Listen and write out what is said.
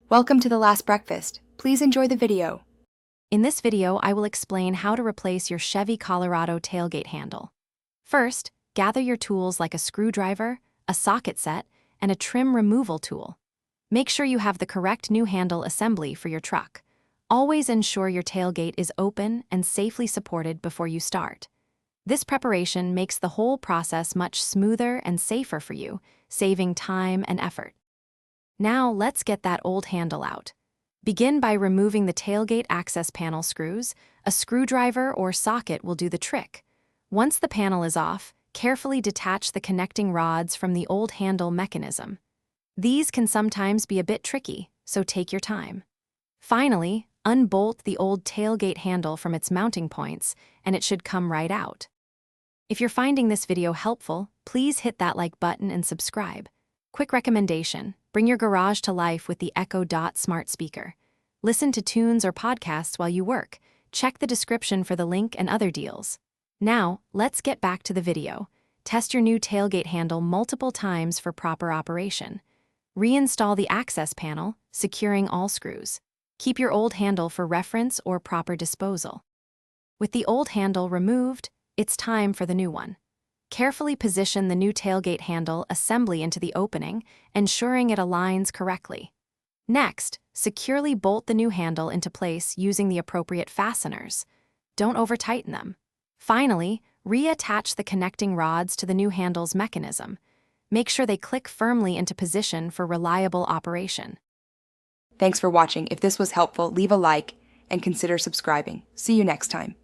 Welcome to The Last Breakfast. Please enjoy the video. In this video, I will explain how to replace your Chevy Colorado tailgate handle. First, gather your tools like a screwdriver, a socket set, and a trim removal tool. Make sure you have the correct new handle assembly for your truck. Always ensure your tailgate is open and safely supported before you start. This preparation makes the whole process much smoother and safer for you, saving time and effort. Now let's get that old handle out. Begin by removing the tailgate access panel screws. A screwdriver or socket will do the trick. Once the panel is off, carefully detach the connecting rods from the old handle mechanism. These can sometimes be a bit tricky, so take your time. Finally, unbolt the old tailgate handle from its mounting points, and it should come right out. If you're finding this video helpful, please hit that like button and subscribe. Quick recommendation: bring your garage to life with the Echo Dot smart speaker. Listen to tunes or podcasts while you work. Check the description for the link and other deals. Now, let's get back to the video. Test your new tailgate handle multiple times for proper operation. Reinstall the access panel, securing all screws. Keep your old handle for reference or proper disposal. With the old handle removed, it's time for the new one. Carefully position the new tailgate handle assembly into the opening, ensuring it aligns correctly. Next, securely bolt the new handle into place using the appropriate fasteners. Don't over-tighten them. Finally, reattach the connecting rods to the new handle's mechanism. Make sure they click firmly into position for reliable operation. Thanks for watching. If this was helpful, leave a like and consider subscribing. See you next time.